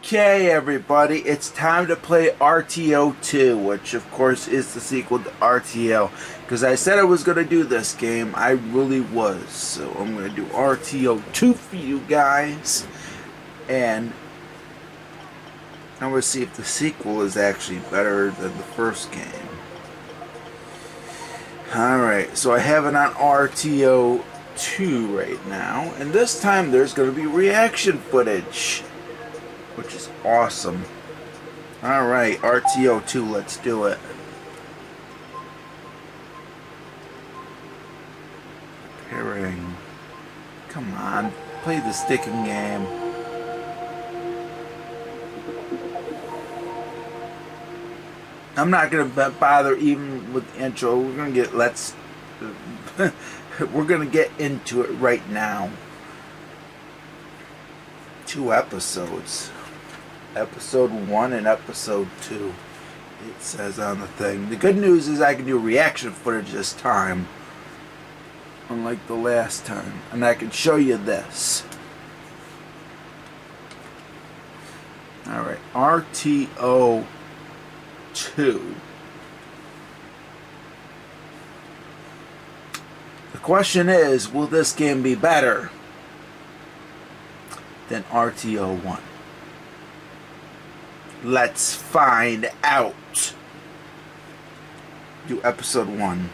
Okay, everybody, it's time to play RTO 2, which of course is the sequel to RTO. Because I said I was going to do this game, I really was. So I'm going to do RTO 2 for you guys. And I'm going to see if the sequel is actually better than the first game. Alright, so I have it on RTO 2 right now. And this time there's going to be reaction footage, which is awesome. Alright, RTO 2, let's do it. Pairing. Come on, play the sticking game. I'm not going to bother even with the intro. We're going to get, we're going to get into it right now. 2 episodes. Episode 1 and episode 2, it says on the thing. The good news is I can do reaction footage this time, unlike the last time, and I can show you this. Alright, RTO 2. The question is, will this game be better than RTO 1? Let's find out. Do episode 1.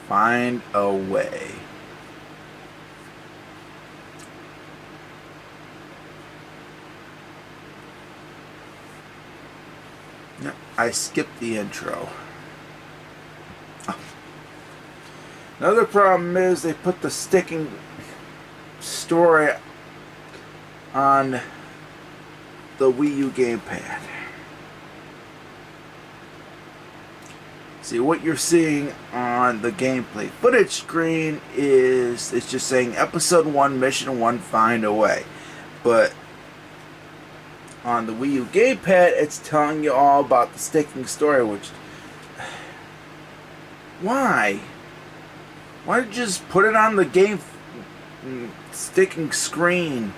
Find a way. No, I skipped the intro. Another problem is they put the sticking story on the Wii U gamepad. See, what you're seeing on the gameplay footage screen is it's just saying episode 1, mission 1, find a way. But on the Wii U gamepad, it's telling you all about the sticking story, which... Why? Why don't you just put it on the game sticking screen,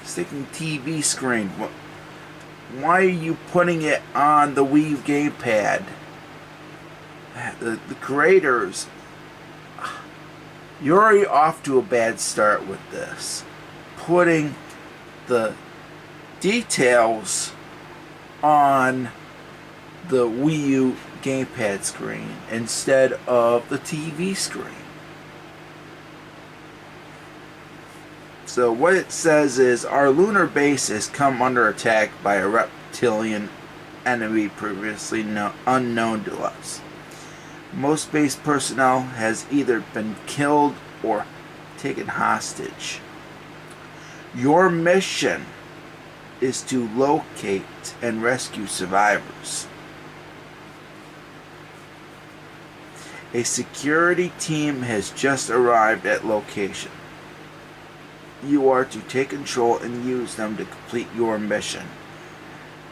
sticking TV screen? Why are you putting it on the Wii U gamepad? The creators, you're already off to a bad start with this. Putting the details on the Wii U gamepad screen instead of the TV screen. So what it says is, our lunar base has come under attack by a reptilian enemy previously unknown to us. Most base personnel has either been killed or taken hostage. Your mission is to locate and rescue survivors. A security team has just arrived at location. You are to take control and use them to complete your mission.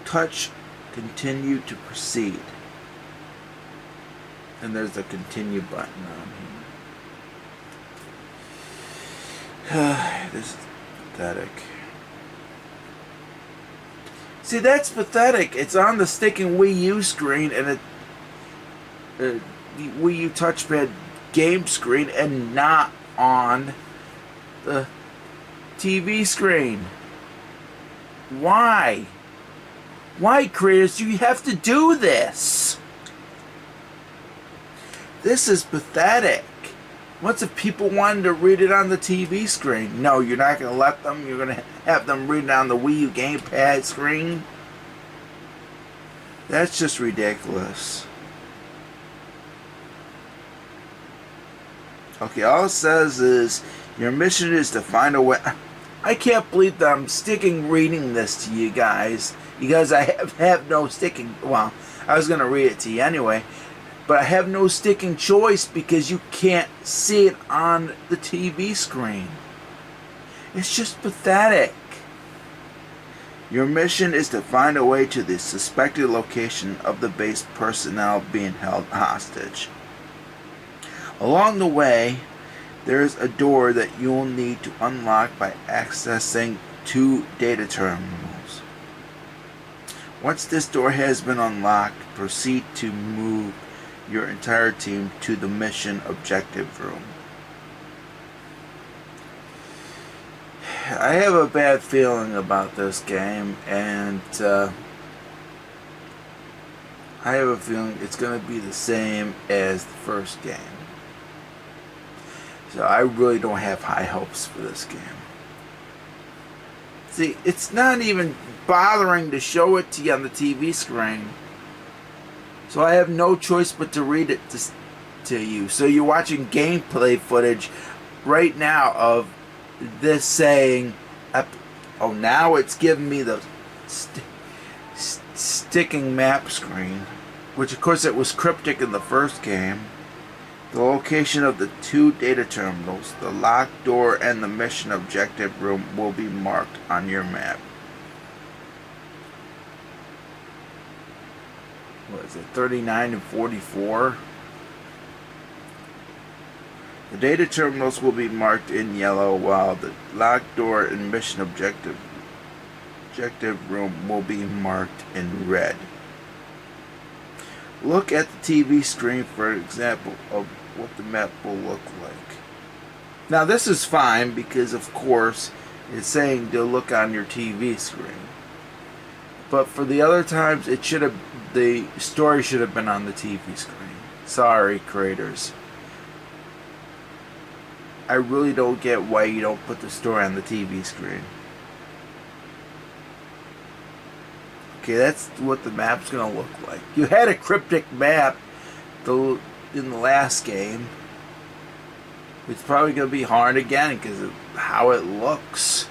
Touch continue to proceed. And there's a continue button on here. This is pathetic. See, that's pathetic. It's on the sticking Wii U screen and the Wii U touchpad game screen and not on the TV screen. Why? Why, creators, do you have to do this? This is pathetic. What's if people wanted to read it on the TV screen? No, you're not going to let them. You're going to have them read it on the Wii U gamepad screen. That's just ridiculous. Okay, all it says is your mission is to find a way. I can't believe that I'm sticking reading this to you guys, because I have no sticking. Well, I was going to read it to you anyway, but I have no sticking choice because you can't see it on the TV screen. It's just pathetic. Your mission is to find a way to the suspected location of the base personnel being held hostage. Along the way, there is a door that you'll need to unlock by accessing 2 data terminals. Once this door has been unlocked, proceed to move your entire team to the mission objective room. I have a bad feeling about this game, and I have a feeling it's going to be the same as the first game. So I really don't have high hopes for this game. See, it's not even bothering to show it to you on the TV screen. So I have no choice but to read it to you. So you're watching gameplay footage right now of this saying, oh, now it's giving me the sticking map screen, which of course it was cryptic in the first game. The location of the 2 data terminals, the locked door, and the mission objective room will be marked on your map. What is it, 39 and 44? The data terminals will be marked in yellow, while the locked door and mission objective room will be marked in red. Look at the TV screen for an example of what the map will look like. Now this is fine because of course it's saying to look on your TV screen. But for the other times the story should have been on the TV screen. Sorry, creators. I really don't get why you don't put the story on the TV screen. Okay, that's what the map's going to look like. You had a cryptic map in the last game. It's probably going to be hard again because of how it looks.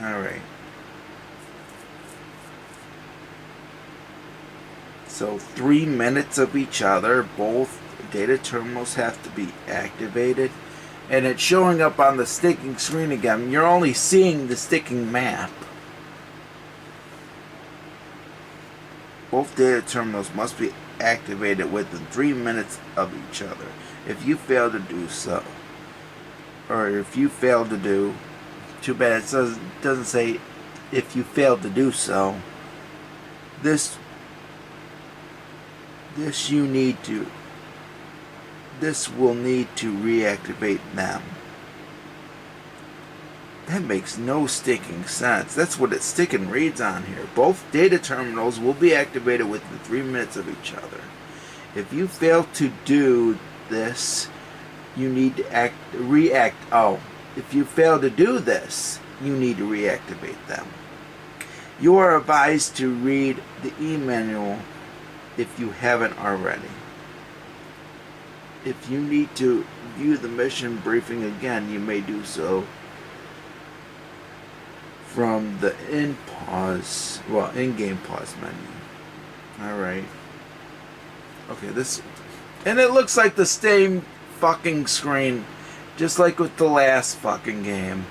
Alright. So 3 minutes of each other. Both data terminals have to be activated. And it's showing up on the sticking screen again. You're only seeing the sticking map. Both data terminals must be activated within 3 minutes of each other. If you fail to do so, or if you fail to do, too bad it doesn't say if you fail to do so, this will need to reactivate them. That makes no sticking sense. That's what it's sticking reads on here. Both data terminals will be activated within 3 minutes of each other. If you fail to do this, you need to if you fail to do this, you need to reactivate them. You are advised to read the e-manual if you haven't already. If you need to view the mission briefing again, you may do so from the in-game pause menu. Alright. Okay, and it looks like the same fucking screen, just like with the last fucking game.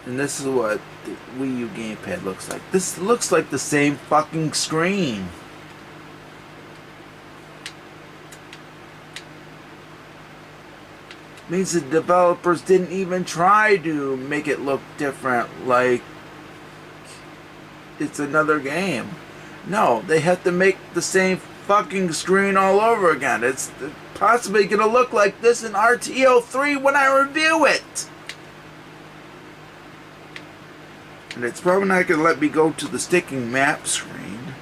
And this is what the Wii U gamepad looks like. This looks like the same fucking screen. Means the developers didn't even try to make it look different, like it's another game. No, they have to make the same fucking screen all over again. It's possibly going to look like this in RTO 3 when I review it. And it's probably not going to let me go to the sticking map screen.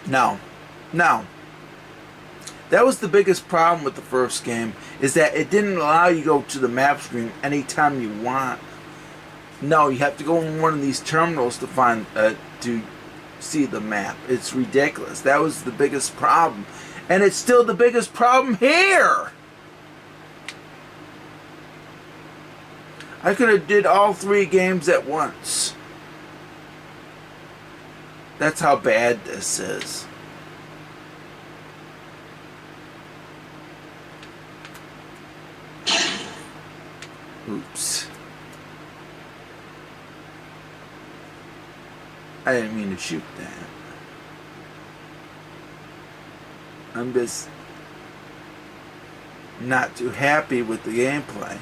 No. That was the biggest problem with the first game, is that it didn't allow you to go to the map screen anytime you want. No, you have to go in one of these terminals to find to see the map. It's ridiculous. That was the biggest problem. And it's still the biggest problem here. I could have did all 3 games at once. That's how bad this is. Oops. I didn't mean to shoot that. I'm just not too happy with the gameplay.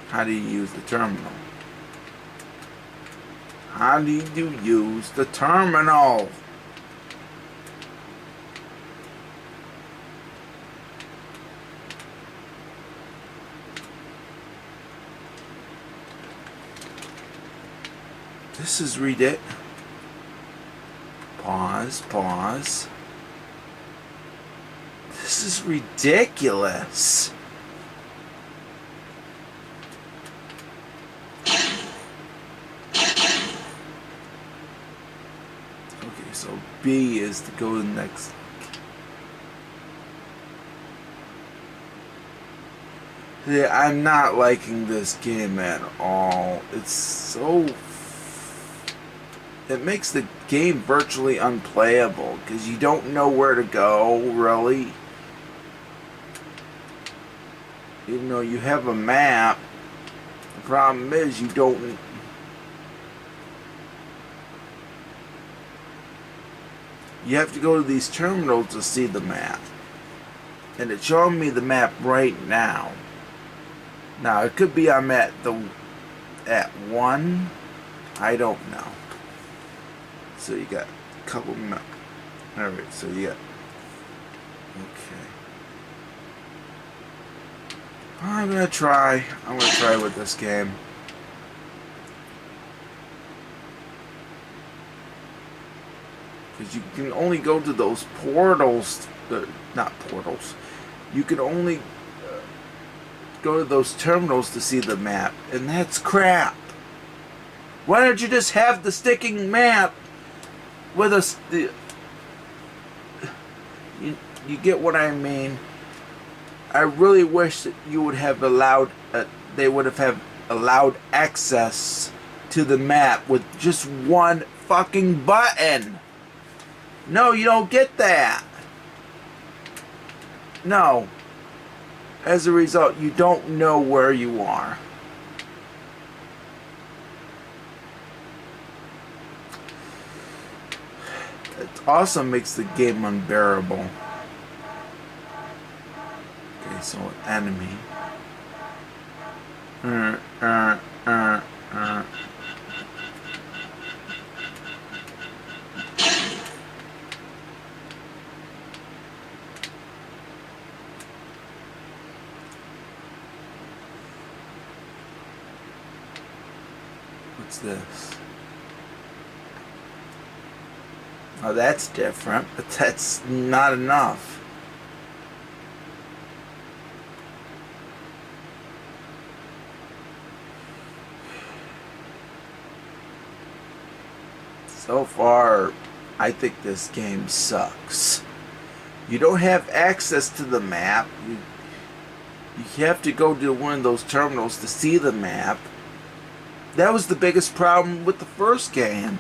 How do you use the terminal? How do you use the terminal? This is ridiculous. Pause. This is ridiculous. Okay, so B is to go to the next. Yeah, I'm not liking this game at all. It's so... It makes the game virtually unplayable because you don't know where to go, really. Even though you have a map, the problem is you don't... You have to go to these terminals to see the map. And it's showing me the map right now. Now, it could be I'm at 1. I don't know. So you got a couple maps. Alright, so you got... Okay. I'm gonna try with this game. Because you can only go to those portals, not portals. You can only go to those terminals to see the map, and that's crap. Why don't you just have the sticking map with us? You get what I mean? I really wish that you would have allowed, they would have allowed access to the map with just one fucking button. No, you don't get that. No. As a result, you don't know where you are. It also makes the game unbearable. Okay, so enemy. What's this? Oh, that's different, but that's not enough. So far, I think this game sucks. You don't have access to the map. You have to go to one of those terminals to see the map. That was the biggest problem with the first game.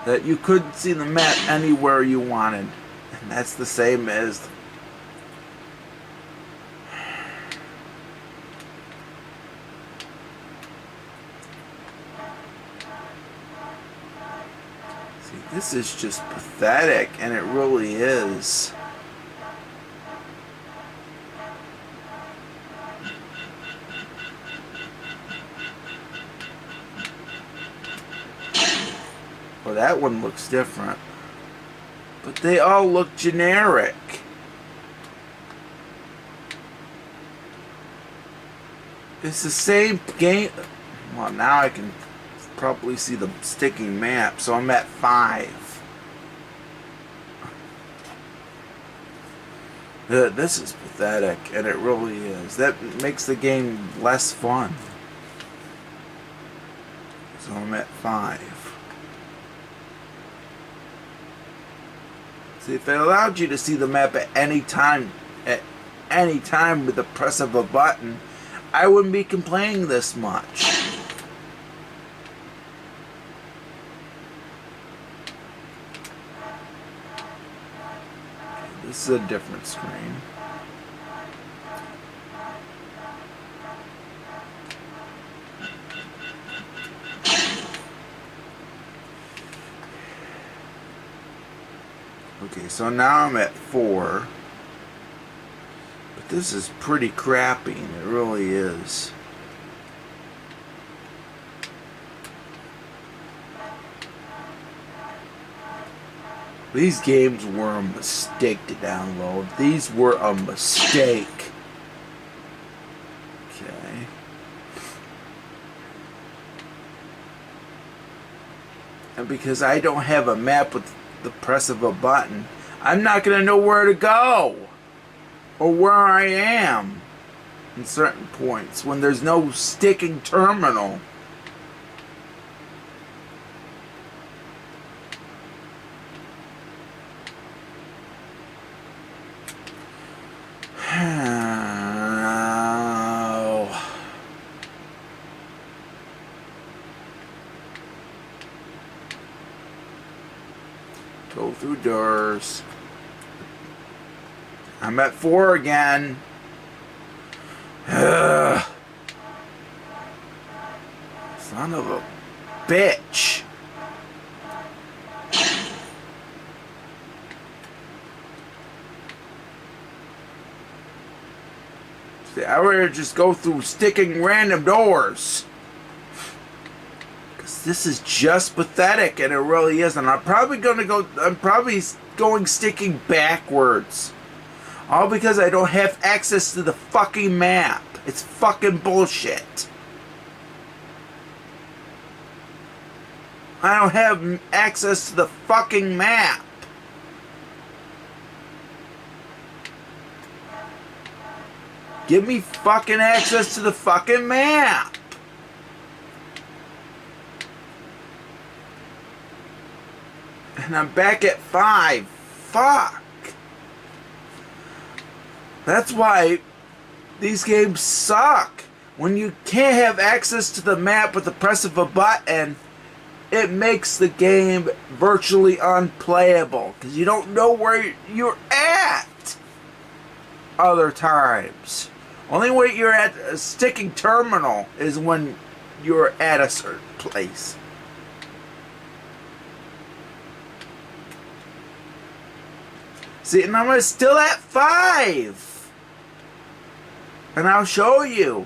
That you couldn't see the map anywhere you wanted. And that's the same as... See, this is just pathetic, and it really is. Well, that one looks different. But they all look generic. It's the same game. Well, now I can probably see the sticking map, so I'm at 5. This is pathetic, and it really is. That makes the game less fun. So I'm at 5. See, if it allowed you to see the map at any time with the press of a button, I wouldn't be complaining this much. This is a different screen. Okay, so now I'm at 4. But this is pretty crappy, and it really is. These games were a mistake to download. These were a mistake. Okay. And because I don't have a map with the press of a button, I'm not going to know where to go. Or where I am. In certain points. When there's no sticking terminal. Go through doors. I'm at 4 again. Ugh. Son of a bitch. See, I would just go through sticking random doors. This is just pathetic, and it really is. And I'm probably going sticking backwards. All because I don't have access to the fucking map. It's fucking bullshit. I don't have access to the fucking map. Give me fucking access to the fucking map. And I'm back at 5. Fuck. That's why these games suck. When you can't have access to the map with the press of a button, it makes the game virtually unplayable. Because you don't know where you're at other times. Only way you're at a sticking terminal is when you're at a certain place. See, and I'm still at 5. And I'll show you.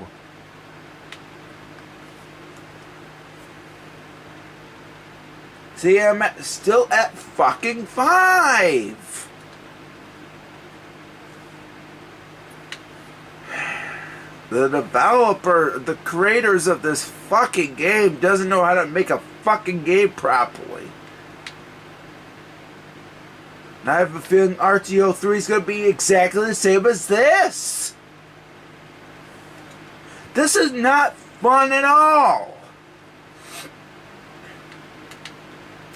See, I'm still at fucking 5. The developer, the creators of this fucking game doesn't know how to make a fucking game properly. And I have a feeling RTO 3 is going to be exactly the same as this. This is not fun at all.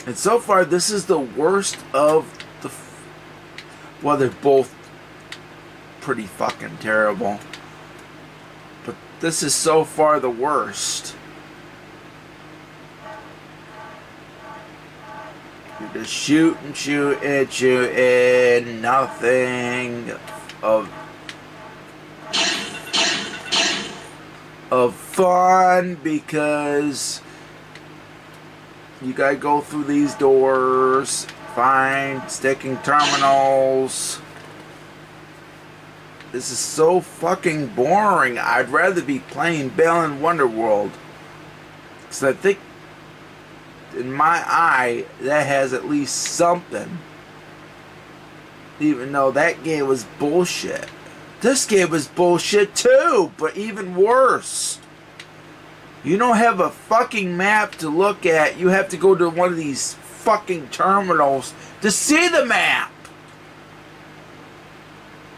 And so far, this is the worst of the... Well, they're both pretty fucking terrible. But this is so far the worst. You just shoot and shoot and shoot and nothing of fun, because you gotta go through these doors, find sticking terminals. This is so fucking boring. I'd rather be playing Balan Wonderworld. Because I think in my eye, that has at least something. Even though that game was bullshit. This game was bullshit too, but even worse. You don't have a fucking map to look at. You have to go to one of these fucking terminals to see the map.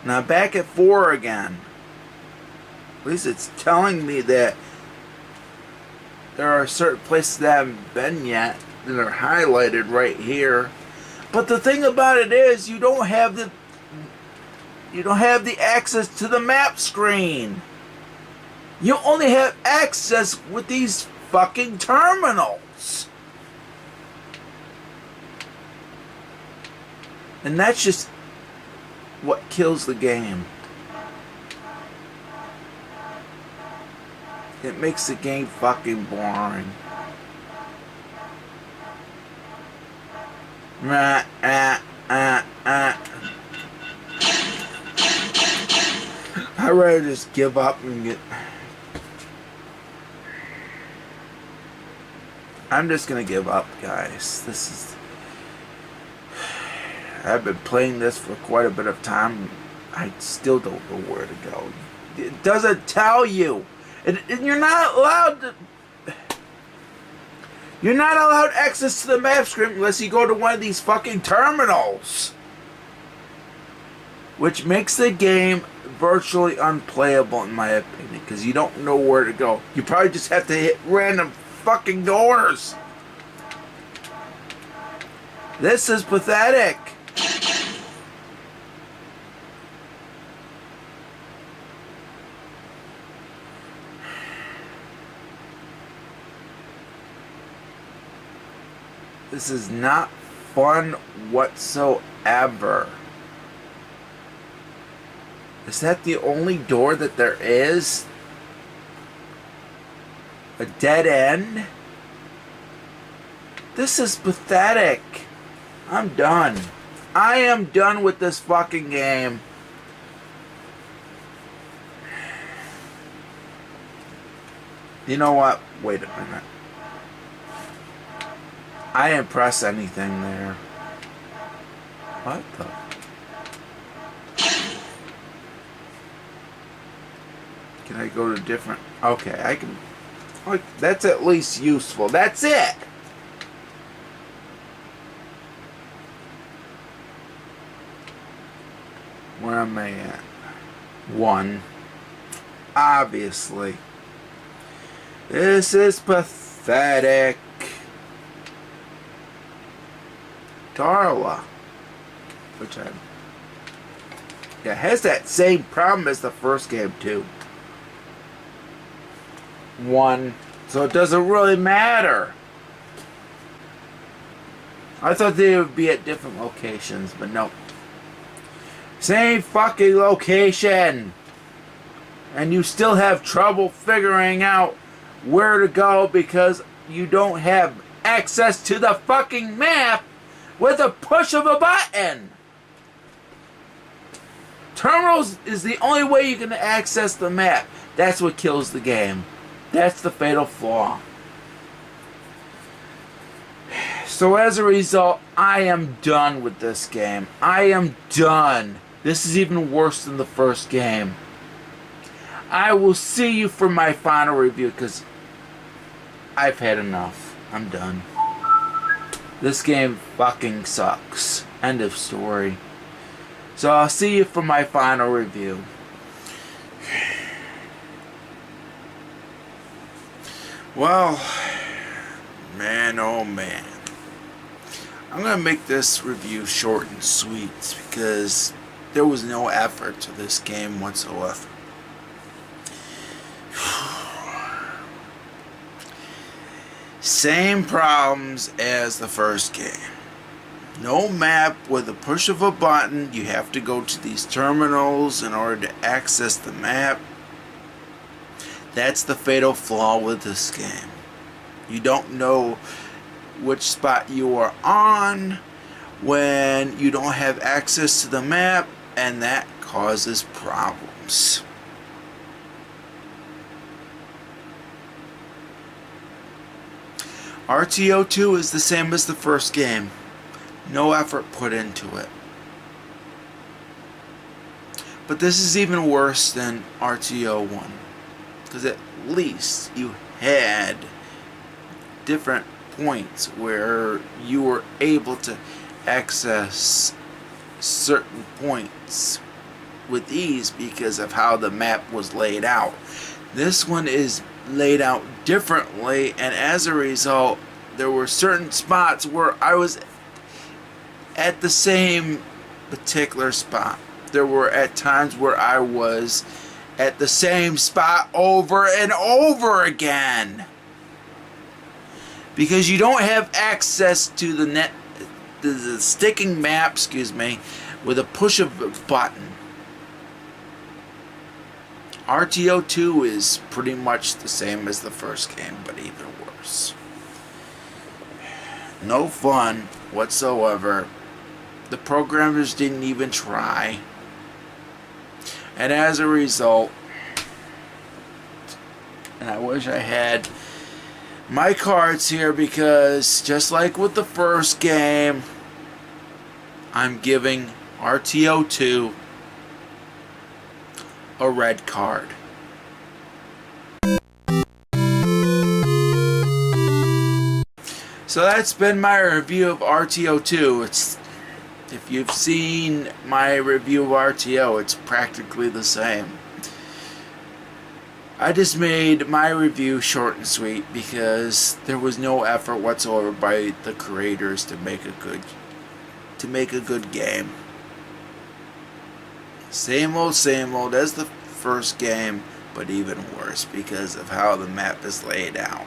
Now back at 4 again. At least it's telling me that there are certain places that I haven't been yet that are highlighted right here. But the thing about it is, you don't have the access to the map screen. You only have access with these fucking terminals. And that's just what kills the game. It makes the game fucking boring. I'd rather just give up and get... I'm just gonna give up, guys. This is... I've been playing this for quite a bit of time. I still don't know where to go. It doesn't tell you. And you're not allowed to... You're not allowed access to the map screen unless you go to one of these fucking terminals. Which makes the game virtually unplayable in my opinion, because you don't know where to go. You probably just have to hit random fucking doors. This is pathetic. This is not fun whatsoever. Is that the only door that there is? A dead end? This is pathetic. I'm done. I am done with this fucking game. You know what? Wait a minute. I didn't press anything there. What the? Can I go to different... Okay, I can... Like, that's at least useful. That's it! Where am I at? 1. Obviously. This is pathetic. Darla. Which I... Yeah, it has that same problem as the first game too. 1. So it doesn't really matter. I thought they would be at different locations, but no. Same fucking location. And you still have trouble figuring out where to go because you don't have access to the fucking map with a push of a button. Terminals is the only way you can access the map. That's what kills the game. That's the fatal flaw. So as a result, I am done with this game. I am done. This is even worse than the first game. I will see you for my final review because I've had enough. I'm done. This game fucking sucks. End of story. So I'll see you for my final review. Well, man, oh man. I'm going to make this review short and sweet because there was no effort to this game whatsoever. Same problems as the first game. No map with a push of a button. You have to go to these terminals in order to access the map. That's the fatal flaw with this game. You don't know which spot you are on when you don't have access to the map, and that causes problems. RTO 2 is the same as the first game. No effort put into it. But this is even worse than RTO 1. Because at least you had different points where you were able to access certain points with ease because of how the map was laid out. This one is laid out differently, and as a result, there were certain spots where I was at the same particular spot. There were at times where I was at the same spot over and over again. Because you don't have access to the sticking map, with a push of a button. RTO 2 is pretty much the same as the first game, but even worse. No fun whatsoever. The programmers didn't even try. And as a result, and I wish I had my cards here, because just like with the first game, I'm giving RTO 2 a red card. So that's been my review of RTO 2. If you've seen my review of RTO, it's practically the same. I just made my review short and sweet because there was no effort whatsoever by the creators to make a good game. Same old as the first game, but even worse because of how the map is laid out.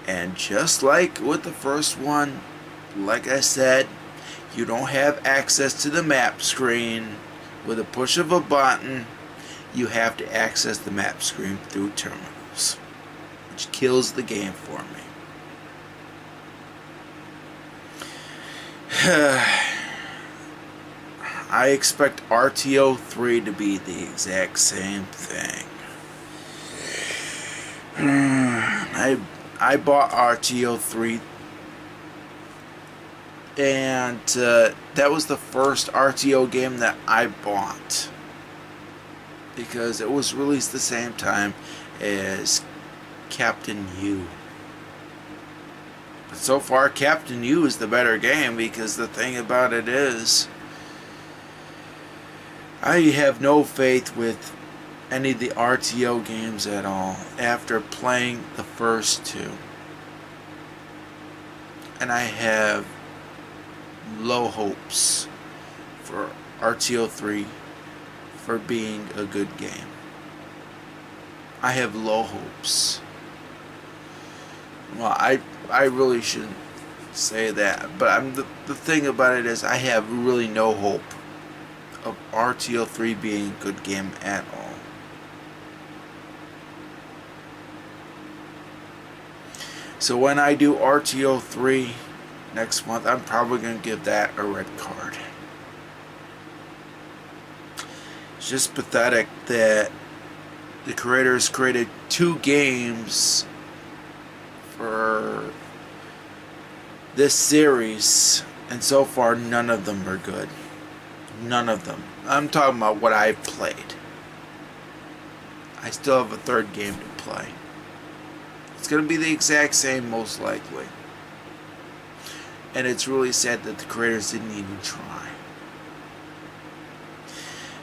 And just like with the first one, like I said, you don't have access to the map screen with a push of a button. You have to access the map screen through terminals, which kills the game for me. I expect RTO 3 to be the exact same thing. I bought RTO 3, and that was the first RTO game that I bought because it was released the same time as Captain U. But so far, Captain U is the better game because the thing about it is, I have no faith with any of the RTO games at all after playing the first two. And I have low hopes for RTO 3 for being a good game. I have low hopes. Well, I really shouldn't say that, but the thing about it is I have really no hope of RTO 3 being a good game at all. So when I do RTO 3 next month, I'm probably going to give that a red card. It's just pathetic that the creators created 2 games for this series, and so far none of them are good. None of them. I'm talking about what I've played. I still have a third game to play. It's going to be the exact same, most likely. And it's really sad that the creators didn't even try.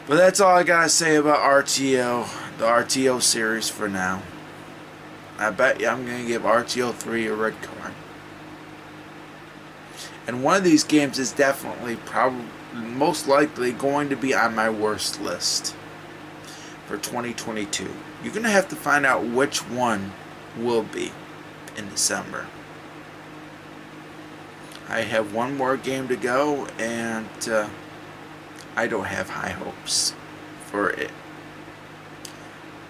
But that's all I got to say about RTO, the RTO series for now. I bet you I'm going to give RTO 3 a red card. And one of these games is definitely, most likely going to be on my worst list for 2022. You're going to have to find out which one will be in December. I have one more game to go, and I don't have high hopes for it.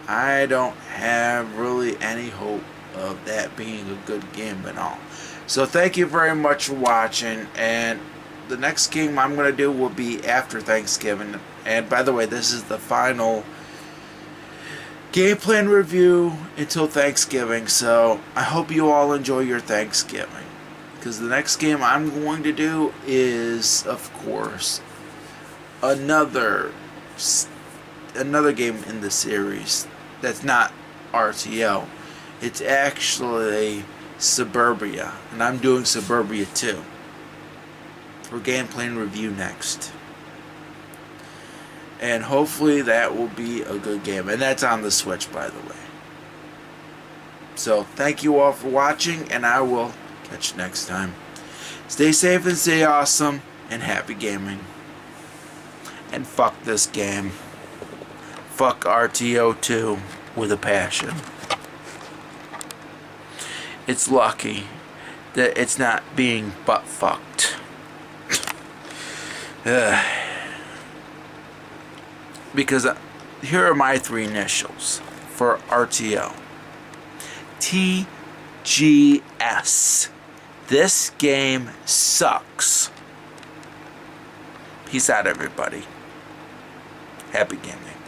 I don't have really any hope of that being a good game at all. So thank you very much for watching, and the next game I'm going to do will be after Thanksgiving. And by the way, this is the final game plan review until Thanksgiving. So I hope you all enjoy your Thanksgiving. Because the next game I'm going to do is, of course, another game in the series that's not RTO. It's actually Suburbia, and I'm doing Suburbia 2 for game plan review next. And hopefully that will be a good game, and that's on the Switch, by the way. So thank you all for watching, and I will catch you next time. Stay safe and stay awesome, and happy gaming. And fuck this game. Fuck RTO 2 with a passion. It's lucky that it's not being butt fucked. Because here are my 3 initials for RTO. TGS. This game sucks. Peace out, everybody. Happy gaming.